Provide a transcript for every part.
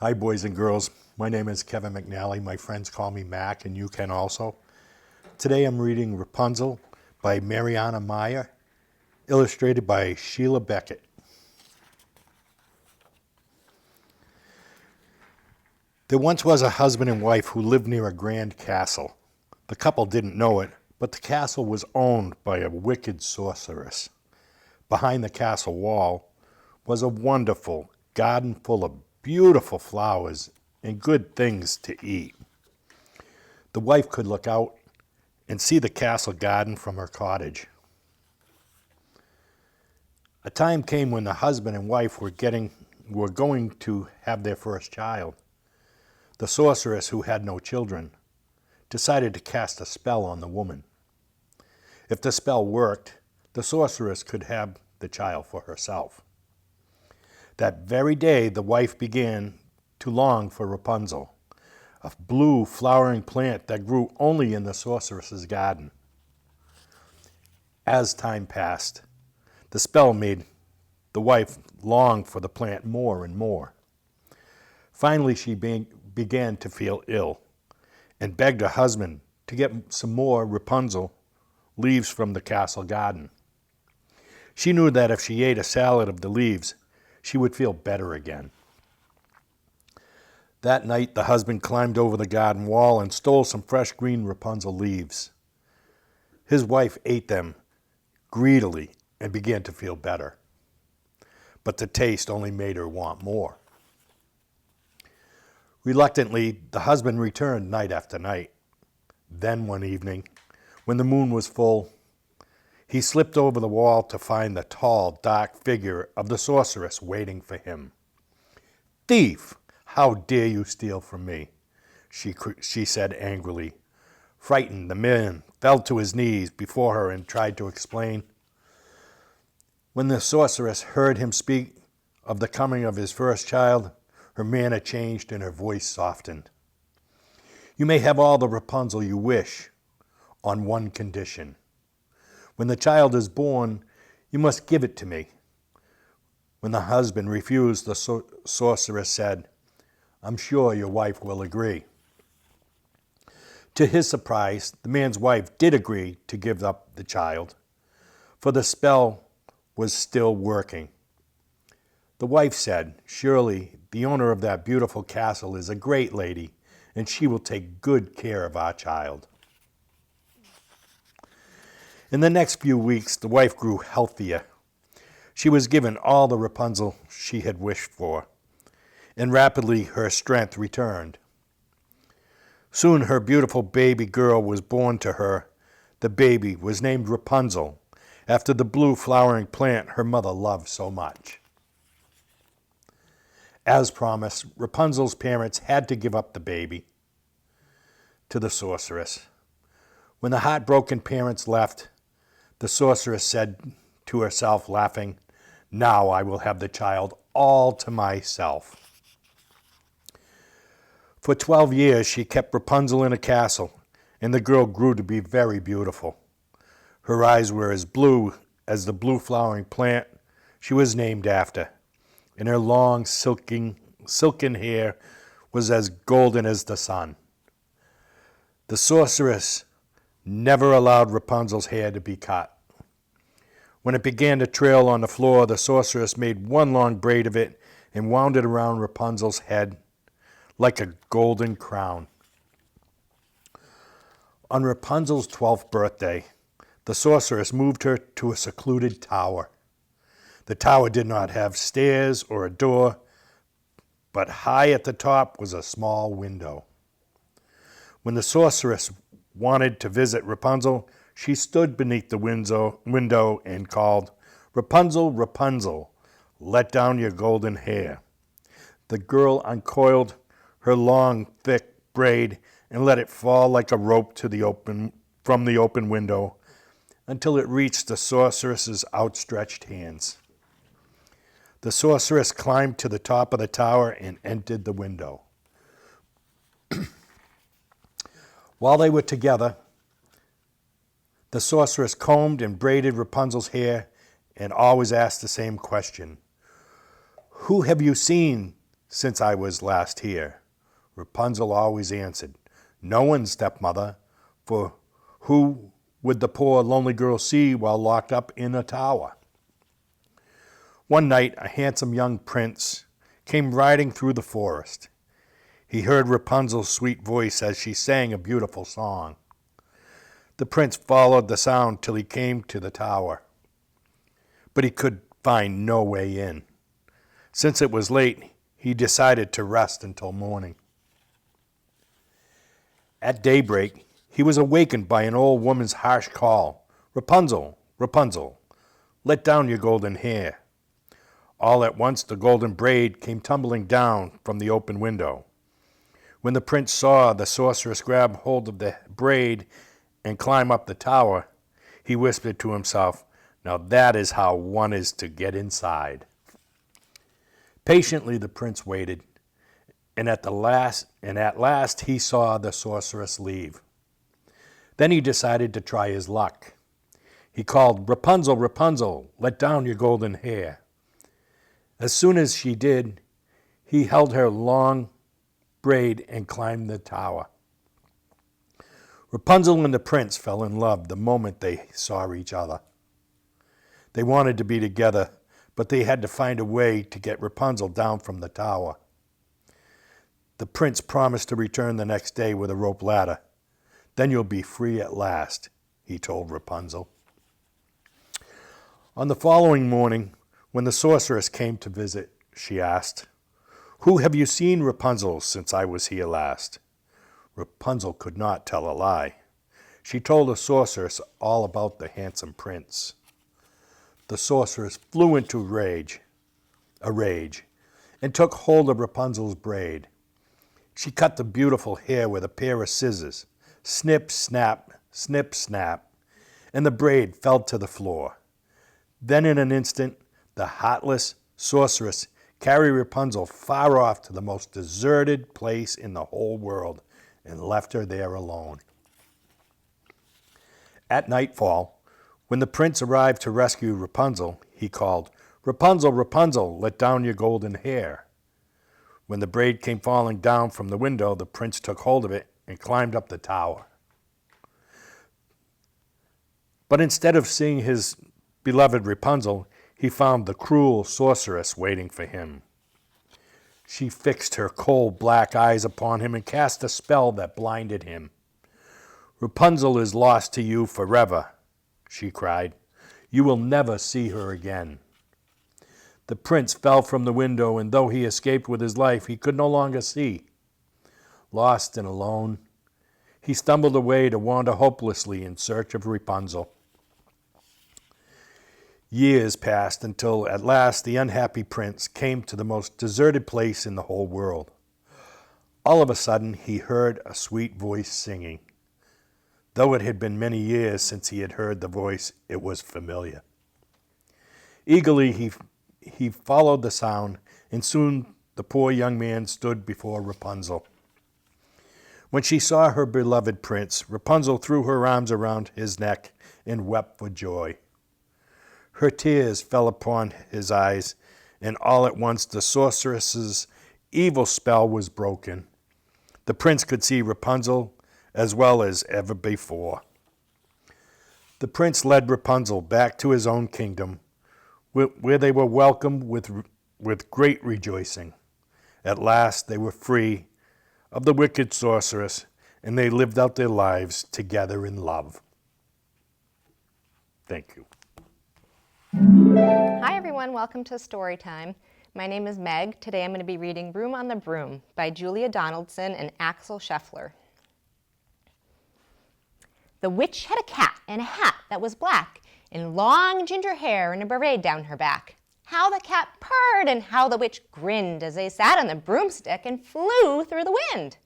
Hi, boys and girls. My name is Kevin McNally. My friends call me Mac, and you can also. Today I'm reading Rapunzel by Mariana Meyer, illustrated by Sheila Beckett. There once was a husband and wife who lived near a grand castle. The couple didn't know it, but the castle was owned by a wicked sorceress. Behind the castle wall was a wonderful garden full of beautiful flowers and good things to eat. The wife could look out and see the castle garden from her cottage. A time came when the husband and wife were going to have their first child. The sorceress, who had no children, decided to cast a spell on the woman. If the spell worked, the sorceress could have the child for herself. That very day, the wife began to long for Rapunzel, a blue flowering plant that grew only in the sorceress's garden. As time passed, the spell made the wife long for the plant more and more. Finally, she began to feel ill and begged her husband to get some more Rapunzel leaves from the castle garden. She knew that if she ate a salad of the leaves, she would feel better again. That night, the husband climbed over the garden wall and stole some fresh green Rapunzel leaves. His wife ate them greedily and began to feel better. But the taste only made her want more. Reluctantly, the husband returned night after night. Then one evening, when the moon was full, he slipped over the wall to find the tall, dark figure of the sorceress waiting for him. "Thief! How dare you steal from me?" she said angrily. Frightened, the man fell to his knees before her and tried to explain. When the sorceress heard him speak of the coming of his first child, her manner changed and her voice softened. "You may have all the Rapunzel you wish, on one condition. When the child is born, you must give it to me." When the husband refused, the sorceress said, "I'm sure your wife will agree." To his surprise, the man's wife did agree to give up the child, for the spell was still working. The wife said, "Surely the owner of that beautiful castle is a great lady, and she will take good care of our child." In the next few weeks, the wife grew healthier. She was given all the Rapunzel she had wished for, and rapidly her strength returned. Soon her beautiful baby girl was born to her. The baby was named Rapunzel, after the blue flowering plant her mother loved so much. As promised, Rapunzel's parents had to give up the baby to the sorceress. When the heartbroken parents left, the sorceress said to herself, laughing, "Now I will have the child all to myself." For 12 years, she kept Rapunzel in a castle, and the girl grew to be very beautiful. Her eyes were as blue as the blue flowering plant she was named after, and her long silken hair was as golden as the sun. The sorceress never allowed Rapunzel's hair to be cut. When it began to trail on the floor, the sorceress made one long braid of it and wound it around Rapunzel's head like a golden crown. On Rapunzel's 12th birthday, the sorceress moved her to a secluded tower. The tower did not have stairs or a door, but high at the top was a small window. When the sorceress wanted to visit Rapunzel, she stood beneath the window and called, "Rapunzel, Rapunzel, let down your golden hair." The girl uncoiled her long, thick braid and let it fall like a rope from the open window until it reached the sorceress's outstretched hands. The sorceress climbed to the top of the tower and entered the window. While they were together, the sorceress combed and braided Rapunzel's hair and always asked the same question. "Who have you seen since I was last here?" Rapunzel always answered, "No one, stepmother, for who would the poor lonely girl see while locked up in a tower?" One night a handsome young prince came riding through the forest. He heard Rapunzel's sweet voice as she sang a beautiful song. The prince followed the sound till he came to the tower, but he could find no way in. Since it was late, he decided to rest until morning. At daybreak, he was awakened by an old woman's harsh call, "Rapunzel, Rapunzel, let down your golden hair." All at once the golden braid came tumbling down from the open window. When the prince saw the sorceress grab hold of the braid and climb up the tower, he whispered to himself, "Now that is how one is to get inside." Patiently the prince waited, and at last he saw the sorceress leave. Then he decided to try his luck. He called, "Rapunzel, Rapunzel, let down your golden hair." As soon as she did, he held her long braid and climbed the tower. Rapunzel and the prince fell in love the moment they saw each other. They wanted to be together, but they had to find a way to get Rapunzel down from the tower. The prince promised to return the next day with a rope ladder. "Then you'll be free at last," he told Rapunzel. On the following morning, when the sorceress came to visit, she asked, "Who have you seen, Rapunzel, since I was here last?" Rapunzel could not tell a lie. She told the sorceress all about the handsome prince. The sorceress flew into a rage, and took hold of Rapunzel's braid. She cut the beautiful hair with a pair of scissors. Snip, snap, and the braid fell to the floor. Then in an instant, the heartless sorceress carried Rapunzel far off to the most deserted place in the whole world and left her there alone. At nightfall, when the prince arrived to rescue Rapunzel, he called, "Rapunzel, Rapunzel, let down your golden hair." When the braid came falling down from the window, the prince took hold of it and climbed up the tower. But instead of seeing his beloved Rapunzel, he found the cruel sorceress waiting for him. She fixed her cold black eyes upon him and cast a spell that blinded him. "Rapunzel is lost to you forever," she cried. "You will never see her again." The prince fell from the window, and though he escaped with his life, he could no longer see. Lost and alone, he stumbled away to wander hopelessly in search of Rapunzel. Years passed until at last the unhappy prince came to the most deserted place in the whole world. All of a sudden he heard a sweet voice singing. Though it had been many years since he had heard the voice, it was familiar. Eagerly he followed the sound, and soon the poor young man stood before Rapunzel. When she saw her beloved prince, Rapunzel threw her arms around his neck and wept for joy. Her tears fell upon his eyes, and all at once the sorceress's evil spell was broken. The prince could see Rapunzel as well as ever before. The prince led Rapunzel back to his own kingdom, where they were welcomed with great rejoicing. At last they were free of the wicked sorceress, and they lived out their lives together in love. Thank you. Hi everyone, welcome to Storytime. My name is Meg. Today I'm going to be reading Room on the Broom by Julia Donaldson and Axel Scheffler. The witch had a cat and a hat that was black, and long ginger hair and a beret down her back. How the cat purred and how the witch grinned as they sat on the broomstick and flew through the wind.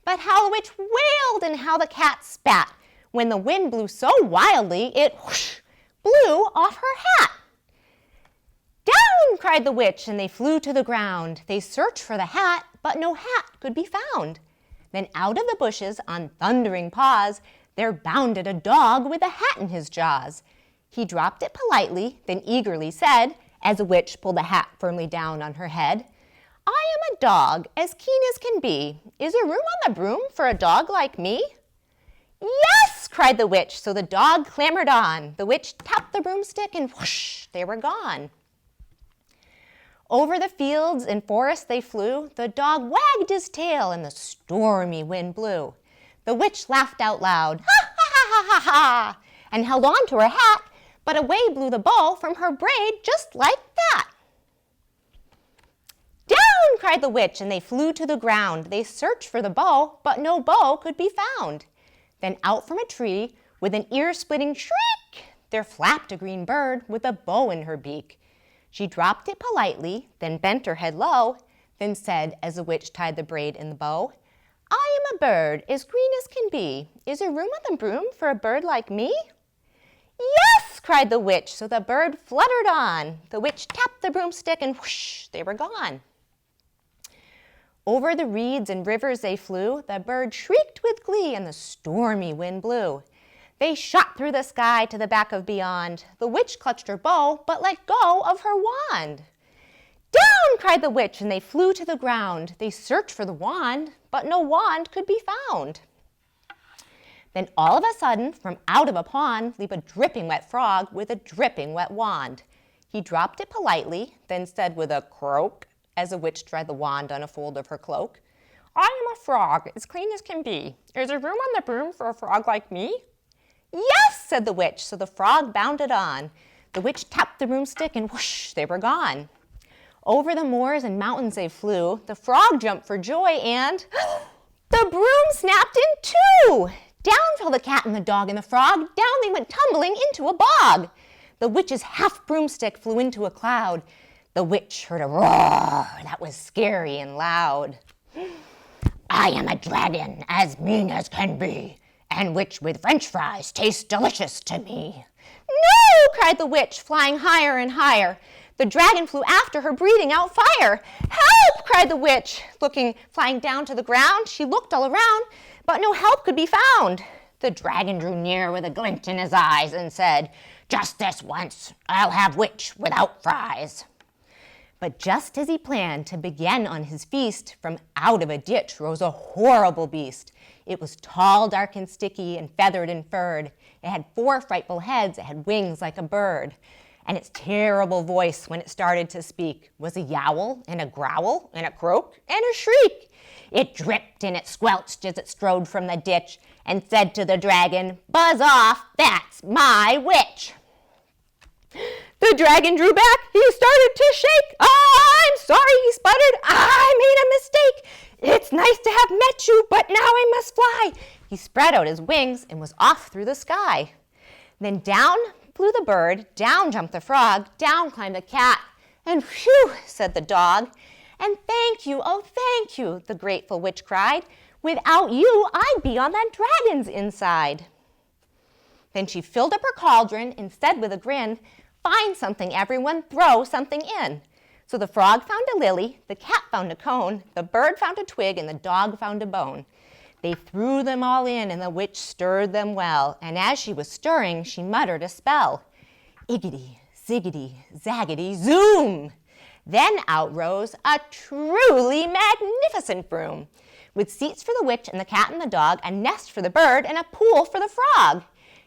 But how the witch wailed and how the cat spat when the wind blew so wildly it whoosh, blew off her hat. "Down!" cried the witch, and they flew to the ground. They searched for the hat, but no hat could be found. Then out of the bushes, on thundering paws, there bounded a dog with a hat in his jaws. He dropped it politely, then eagerly said, as the witch pulled the hat firmly down on her head, I am a dog, as keen as can be. Is there room on the broom for a dog like me? Yes, cried the witch, so the dog clambered on. The witch tapped the broomstick and whoosh, they were gone. Over the fields and forests they flew. The dog wagged his tail and the stormy wind blew. The witch laughed out loud, ha ha ha ha ha ha, and held on to her hat, but away blew the bow from her braid just like that. Down, cried the witch, and they flew to the ground. They searched for the bow, but no bow could be found. Then out from a tree, with an ear-splitting shriek, there flapped a green bird with a bow in her beak. She dropped it politely, then bent her head low, then said, as the witch tied the braid in the bow, I am a bird, as green as can be. Is there room on the broom for a bird like me? Yes, cried the witch, so the bird fluttered on. The witch tapped the broomstick and whoosh, they were gone. Over the reeds and rivers they flew. The bird shrieked with glee and the stormy wind blew. They shot through the sky to the back of beyond. The witch clutched her bow, but let go of her wand. Down, cried the witch, and they flew to the ground. They searched for the wand, but no wand could be found. Then all of a sudden, from out of a pond, leaped a dripping wet frog with a dripping wet wand. He dropped it politely, then said with a croak, as the witch dried the wand on a fold of her cloak, I am a frog, as clean as can be. Is there room on the broom for a frog like me? Yes, said the witch, so the frog bounded on. The witch tapped the broomstick and whoosh, they were gone. Over the moors and mountains they flew. The frog jumped for joy and the broom snapped in two. Down fell the cat and the dog and the frog. Down they went tumbling into a bog. The witch's half broomstick flew into a cloud. The witch heard a roar that was scary and loud. I am a dragon, as mean as can be, and which with French fries tastes delicious to me. No, cried the witch, flying higher and higher. The dragon flew after her, breathing out fire. Help, cried the witch, flying down to the ground. She looked all around, but no help could be found. The dragon drew near with a glint in his eyes and said, just this once, I'll have witch without fries. But just as he planned to begin on his feast, from out of a ditch rose a horrible beast. It was tall, dark, and sticky, and feathered and furred. It had 4 frightful heads. It had wings like a bird. And its terrible voice, when it started to speak, was a yowl and a growl and a croak and a shriek. It dripped and it squelched as it strode from the ditch and said to the dragon, buzz off, that's my witch. The dragon drew back. He started to shake. I'm sorry, he sputtered. I made a mistake. It's nice to have met you, but now I must fly. He spread out his wings and was off through the sky. Then down flew the bird, down jumped the frog, down climbed the cat, and phew, said the dog. And thank you, oh thank you, the grateful witch cried. Without you, I'd be on that dragon's inside. Then she filled up her cauldron and said with a grin, find something, everyone, throw something in. So the frog found a lily, the cat found a cone, the bird found a twig, and the dog found a bone. They threw them all in, and the witch stirred them well. And as she was stirring, she muttered a spell. Iggity, ziggity, zaggity, zoom! Then out rose a truly magnificent broom, with seats for the witch and the cat and the dog, a nest for the bird, and a pool for the frog.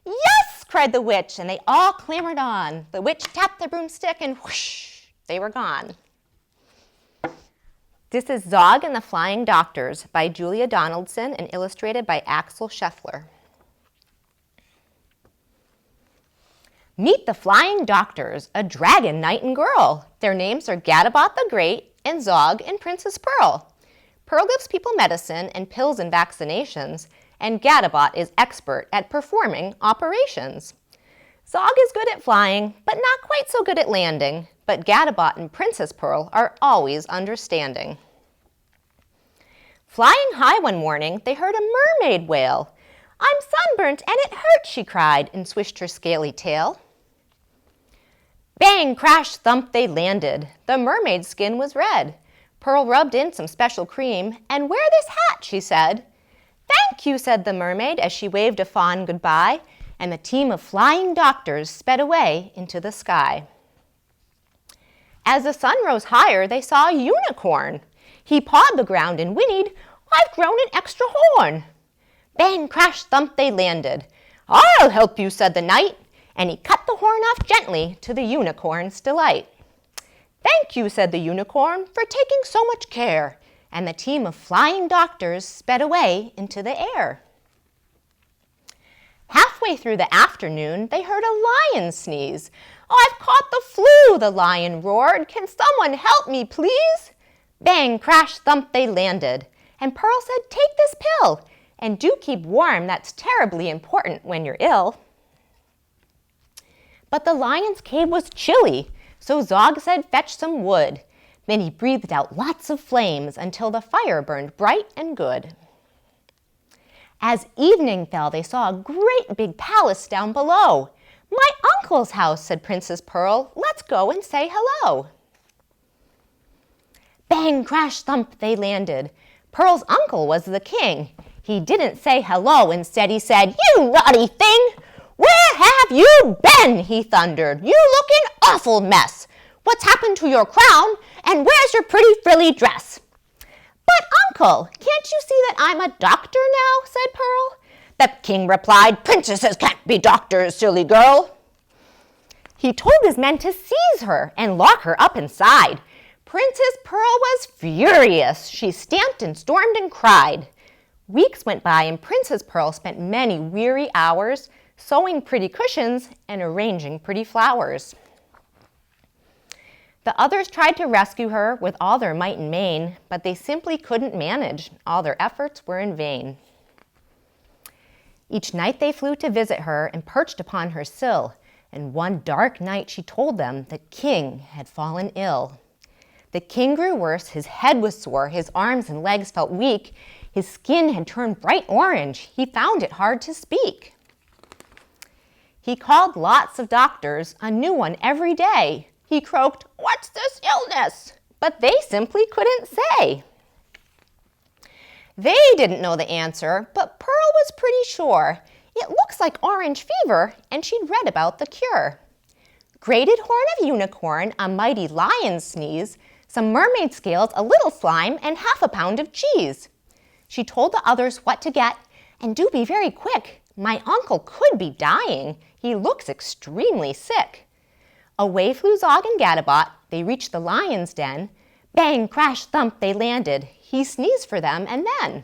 Yes, cried the witch, and they all clambered on. The witch tapped the broomstick, and whoosh, they were gone. This is Zog and the Flying Doctors by Julia Donaldson and illustrated by Axel Scheffler. Meet the Flying Doctors, a dragon knight and girl. Their names are Gadabot the Great and Zog and Princess Pearl. Pearl gives people medicine and pills and vaccinations, and Gadabot is expert at performing operations. Zog is good at flying, but not quite so good at landing. But Gadabot and Princess Pearl are always understanding. Flying high one morning, they heard a mermaid wail. I'm sunburnt and it hurts, she cried, and swished her scaly tail. Bang, crash, thump, they landed. The mermaid's skin was red. Pearl rubbed in some special cream, and wear this hat, she said. Thank you, said the mermaid as she waved a fond goodbye, and the team of flying doctors sped away into the sky. As the sun rose higher, they saw a unicorn. He pawed the ground and whinnied, "I've grown an extra horn." Bang, crash, thump, they landed. "I'll help you," said the knight, and he cut the horn off gently to the unicorn's delight. "Thank you," said the unicorn, "for taking so much care," and the team of flying doctors sped away into the air. Halfway through the afternoon, they heard a lion sneeze. "I've caught the flu," the lion roared. "Can someone help me, please?" Bang, crash, thump, they landed. And Pearl said, "Take this pill, and do keep warm. That's terribly important when you're ill." But the lion's cave was chilly, so Zog said, "Fetch some wood." Then he breathed out lots of flames until the fire burned bright and good. As evening fell, they saw a great big palace down below. "My uncle's house," said Princess Pearl. "Let's go and say hello." Bang, crash, thump, they landed. Pearl's uncle was the king. He didn't say hello. Instead, he said, "You naughty thing! Where have you been?" he thundered. "You look an awful mess. What's happened to your crown? And where's your pretty frilly dress?" "But, Uncle, can't you see that I'm a doctor now?" said Pearl. The king replied, "Princesses can't be doctors, silly girl." He told his men to seize her and lock her up inside. Princess Pearl was furious. She stamped and stormed and cried. Weeks went by, and Princess Pearl spent many weary hours sewing pretty cushions and arranging pretty flowers. The others tried to rescue her with all their might and main, but they simply couldn't manage. All their efforts were in vain. Each night they flew to visit her and perched upon her sill, and one dark night she told them the king had fallen ill. The king grew worse, his head was sore, his arms and legs felt weak, his skin had turned bright orange, he found it hard to speak. He called lots of doctors, a new one every day. He croaked, "What's this illness?" But they simply couldn't say. They didn't know the answer, but Pearl was pretty sure. It looks like orange fever, and she'd read about the cure. Grated horn of unicorn, a mighty lion's sneeze, some mermaid scales, a little slime, and half a pound of cheese. She told the others what to get, and do be very quick. My uncle could be dying. He looks extremely sick. Away flew Zog and Gadabot. They reached the lion's den. Bang, crash, thump, they landed. He sneezed for them, and then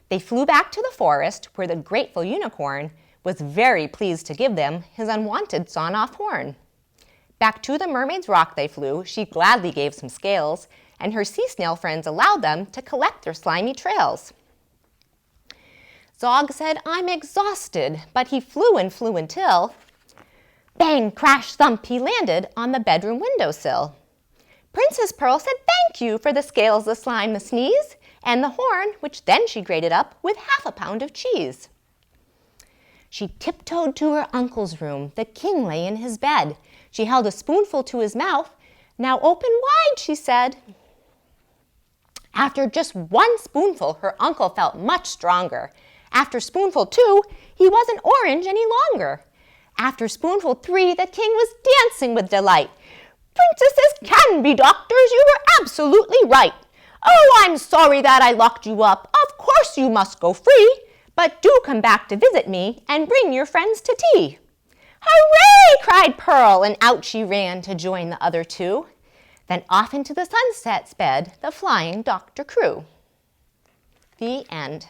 they flew back to the forest, where the grateful unicorn was very pleased to give them his unwanted sawn-off horn. Back to the mermaid's rock they flew. She gladly gave some scales, and her sea snail friends allowed them to collect their slimy trails. Zog said, "I'm exhausted," but he flew and flew until bang, crash, thump, he landed on the bedroom windowsill. Princess Pearl said, "Thank you for the scales, the slime, the sneeze, and the horn," which then she grated up with half a pound of cheese. She tiptoed to her uncle's room. The king lay in his bed. She held a spoonful to his mouth. "Now open wide," she said. After just one spoonful, her uncle felt much stronger. After spoonful 2, he wasn't orange any longer. After spoonful 3, the king was dancing with delight. "Princesses can be doctors, you were absolutely right. Oh, I'm sorry that I locked you up. Of course you must go free, but do come back to visit me and bring your friends to tea." "Hooray!" cried Pearl, and out she ran to join the other two. Then off into the sunset sped the flying doctor crew. The end.